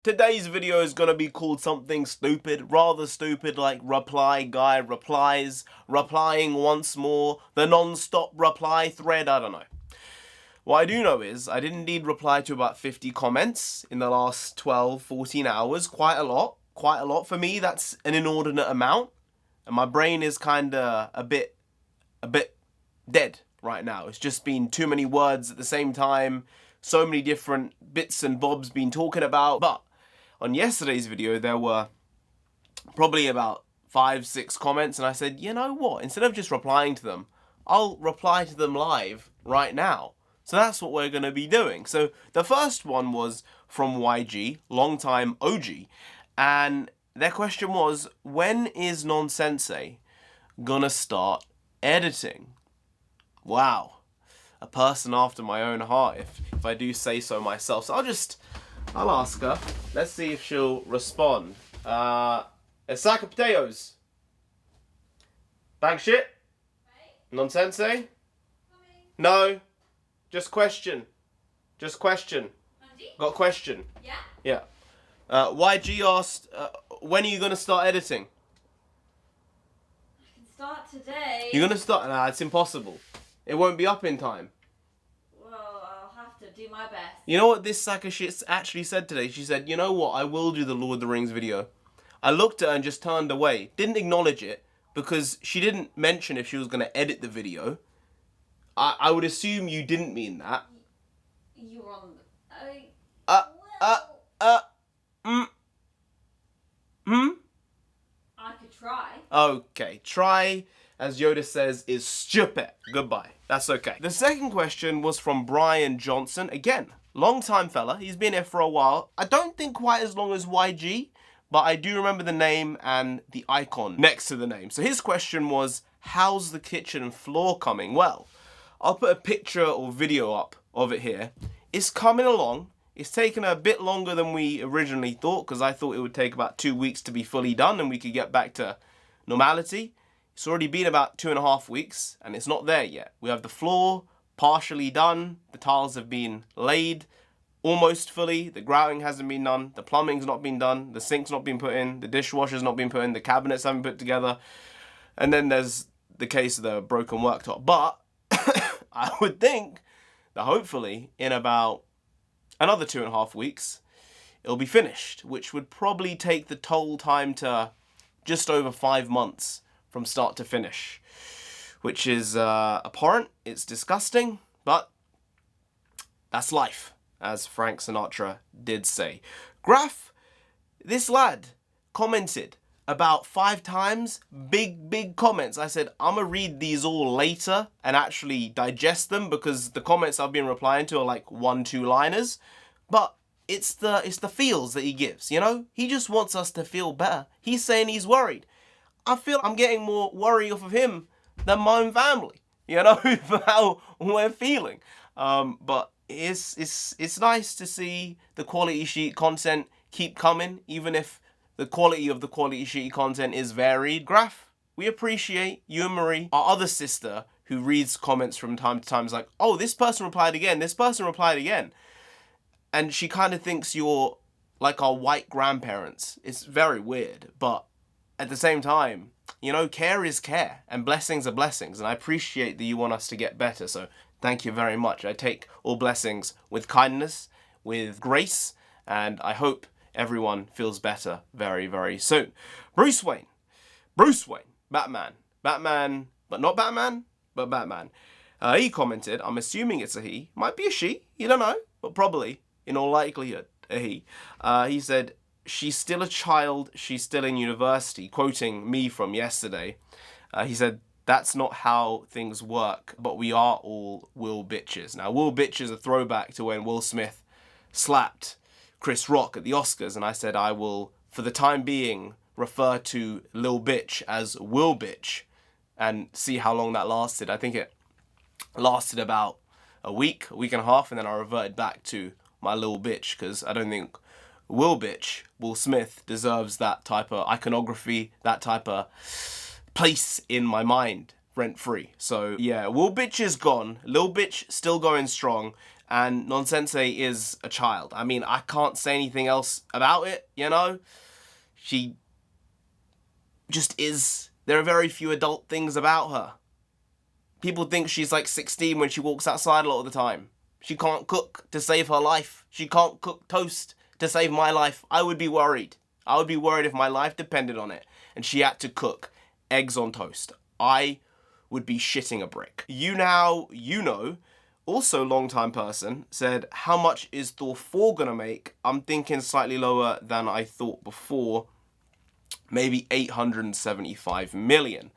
Today's video is gonna be called something stupid, rather stupid, like reply guy replies, replying once more, the non-stop reply thread, I don't know. What I do know is, I did indeed reply to about 50 comments in the last 12, 14 hours, quite a lot. For me, that's an inordinate amount, and my brain is kinda a bit dead right now. It's just been too many words at the same time, so many different bits and bobs being talking about, but on yesterday's video, there were probably about 5, 6 comments, and I said, you know what, instead of just replying to them, I'll reply to them live right now. So that's what we're going to be doing. So the first one was from YG, long-time OG, and their question was, when is NONSENSEI gonna start editing? Wow, a person after my own heart, if I do say so myself. So I'll ask her. Let's see if she'll respond. A sack of potatoes. Bag shit? NONSENSEI? No. Just question. Got a question. Yeah. YG asked, when are you going to start editing? I can start today. You're going to start? Nah, it's impossible. It won't be up in time. Do my best. You know what this sack of shit actually said today? She said, you know what, I will do the Lord of the Rings video. I looked at her and just turned away. Didn't acknowledge it, because she didn't mention if she was going to edit the video. I would assume you didn't mean that. You're on... I could try. Okay, try, as Yoda says, is stupid. Goodbye. That's okay. The second question was from Brian Johnson. Again, long-time fella. He's been here for a while. I don't think quite as long as YG, but I do remember the name and the icon next to the name. So his question was, how's the kitchen floor coming? Well, I'll put a picture or video up of it here. It's coming along. It's taken a bit longer than we originally thought, because I thought it would take about 2 weeks to be fully done and we could get back to normality. It's already been about 2.5 weeks, and it's not there yet. We have the floor partially done, the tiles have been laid almost fully, the grouting hasn't been done, the plumbing's not been done, the sink's not been put in, the dishwasher's not been put in, the cabinets haven't been put together, and then there's the case of the broken worktop. But I would think that hopefully in about another 2.5 weeks, it'll be finished, which would probably take the total time to just over 5 months from start to finish, which is abhorrent. It's disgusting, but that's life, as Frank Sinatra did say. Graf, this lad, commented about 5 times, big comments. I said, I'm gonna read these all later and actually digest them, because the comments I've been replying to are like 1-2 liners, but it's the feels that he gives, you know? He just wants us to feel better. He's saying he's worried. I feel I'm getting more worry off of him than my own family, you know, for how we're feeling. But it's nice to see the quality sheet content keep coming, even if the quality of the quality sheet content is varied. Graf, we appreciate you and Marie, our other sister, who reads comments from time to time, is like, oh, this person replied again, this person replied again. And she kind of thinks you're like our white grandparents. It's very weird, but at the same time, you know, care is care, and blessings are blessings, and I appreciate that you want us to get better, so thank you very much. I take all blessings with kindness, with grace, and I hope everyone feels better very, very soon. Bruce Wayne, Batman, but not Batman, but Batman. He commented, I'm assuming it's a he, might be a she, you don't know, but probably, in all likelihood, a he. He said, she's still a child, she's still in university, quoting me from yesterday. He said, that's not how things work, but we are all Will bitches. Now, Will bitch is a throwback to when Will Smith slapped Chris Rock at the Oscars, and I said I will, for the time being, refer to Lil Bitch as Will bitch, and see how long that lasted. I think it lasted about a week and a half, and then I reverted back to my Lil Bitch, because I don't think Will Smith deserves that type of iconography, that type of place in my mind, rent-free. So yeah, Will Bitch is gone, Lil Bitch still going strong, And NONSENSEI is a child. I mean, I can't say anything else about it, you know? She just is. There are very few adult things about her. People think she's like 16 when she walks outside a lot of the time. She can't cook to save her life. She can't cook toast to save my life. I would be worried. I would be worried if my life depended on it and she had to cook eggs on toast. I would be shitting a brick. You know, also long-time person, said, how much is Thor 4 gonna make? I'm thinking slightly lower than I thought before. Maybe 875 million.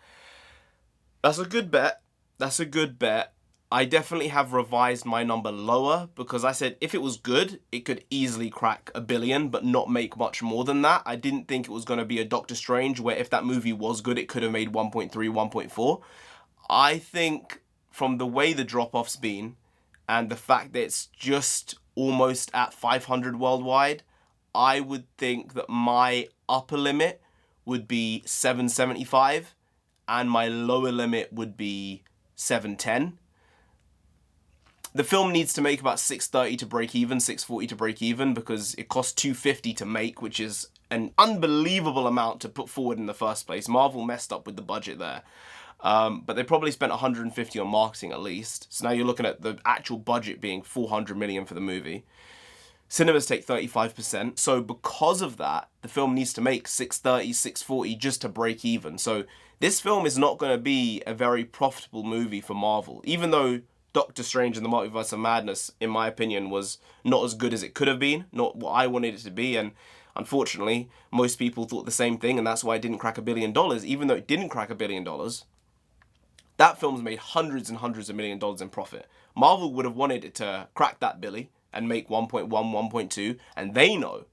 That's a good bet. That's a good bet. I definitely have revised my number lower because I said if it was good, it could easily crack $1 billion, but not make much more than that. I didn't think it was going to be a Doctor Strange where if that movie was good, it could have made 1.3, 1.4. I think from the way the drop-off's been and the fact that it's just almost at 500 worldwide, I would think that my upper limit would be 775 and my lower limit would be 710. The film needs to make about 630 to break even, 640 to break even, because it costs 250 to make, which is an unbelievable amount to put forward in the first place. Marvel messed up with the budget there. But they probably spent 150 on marketing at least. So now you're looking at the actual budget being 400 million for the movie. Cinemas take 35%. So because of that, the film needs to make 630, 640 just to break even. So this film is not going to be a very profitable movie for Marvel, even though Doctor Strange and the Multiverse of Madness, in my opinion, was not as good as it could have been, not what I wanted it to be, and unfortunately, most people thought the same thing, and that's why it didn't crack $1 billion, even though it didn't crack $1 billion. That film's made hundreds and hundreds of $1 million in profit. Marvel would have wanted it to crack that billy and make 1.1, 1.2, and they know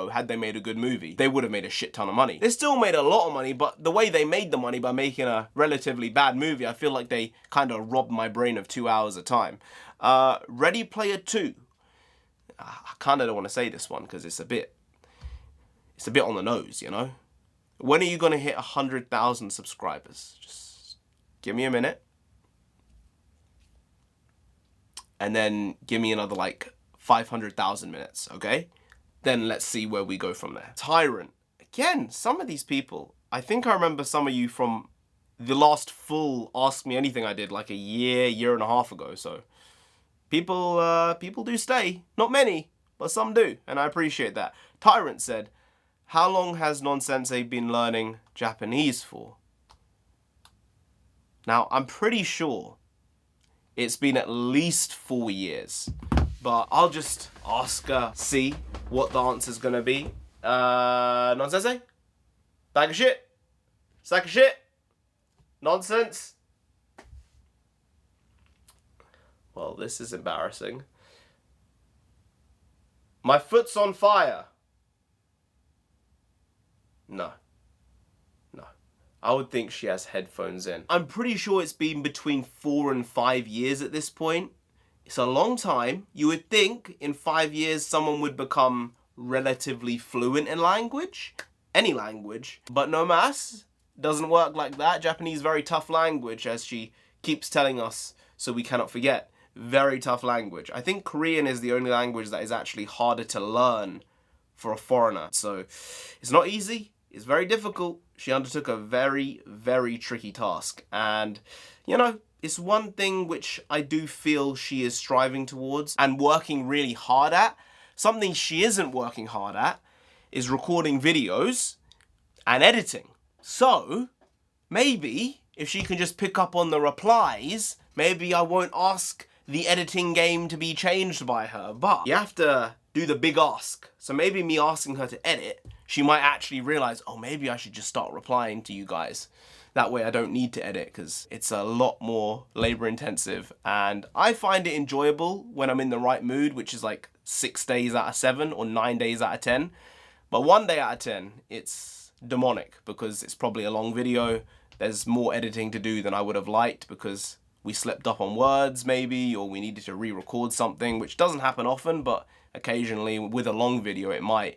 had they made a good movie, they would have made a shit ton of money. They still made a lot of money, but the way they made the money by making a relatively bad movie, I feel like they kind of robbed my brain of 2 hours of time. Ready Player 2. I kind of don't want to say this one because it's a bit on the nose, you know? When are you going to hit 100,000 subscribers? Just give me a minute. And then give me another like 500,000 minutes, okay? Then let's see where we go from there. Tyrant. Again, some of these people, I think I remember some of you from the last full Ask Me Anything I did like a year and a half ago. So people do stay. Not many, but some do. And I appreciate that. Tyrant said, how long has NONSENSEI been learning Japanese for? Now, I'm pretty sure it's been at least 4 years. But I'll just ask her, see what the answer's gonna be. NONSENSEI? Bag of shit? Sack of shit? Nonsense? Well, this is embarrassing. My foot's on fire. No. I would think she has headphones in. I'm pretty sure it's been between 4 and 5 years at this point. It's a long time. You would think in 5 years someone would become relatively fluent in language, any language, but no mas, doesn't work like that. Japanese, very tough language, as she keeps telling us, so we cannot forget. Very tough language. I think Korean is the only language that is actually harder to learn for a foreigner. So it's not easy. It's very difficult. She undertook a very, very tricky task. And, you know, it's one thing which I do feel she is striving towards and working really hard at. Something she isn't working hard at is recording videos and editing. So, maybe if she can just pick up on the replies, maybe I won't ask the editing game to be changed by her. But you have to do the big ask. So maybe me asking her to edit, she might actually realize, oh, maybe I should just start replying to you guys. That way I don't need to edit because it's a lot more labor intensive, and I find it enjoyable when I'm in the right mood, which is like 6 days out of 7 or 9 days out of 10. But 1 day out of 10, it's demonic because it's probably a long video. There's more editing to do than I would have liked because we slipped up on words maybe, or we needed to re-record something, which doesn't happen often, but occasionally with a long video it might.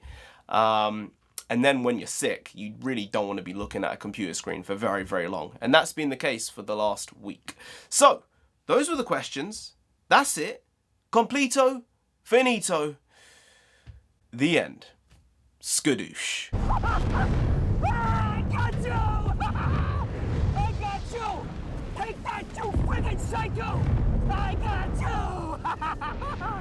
And then when you're sick, you really don't want to be looking at a computer screen for very, very long. And that's been the case for the last week. So, those were the questions. That's it. Completo, finito, the end. Skadoosh. I got you! I got you! Take that, you friggin' psycho! I got you!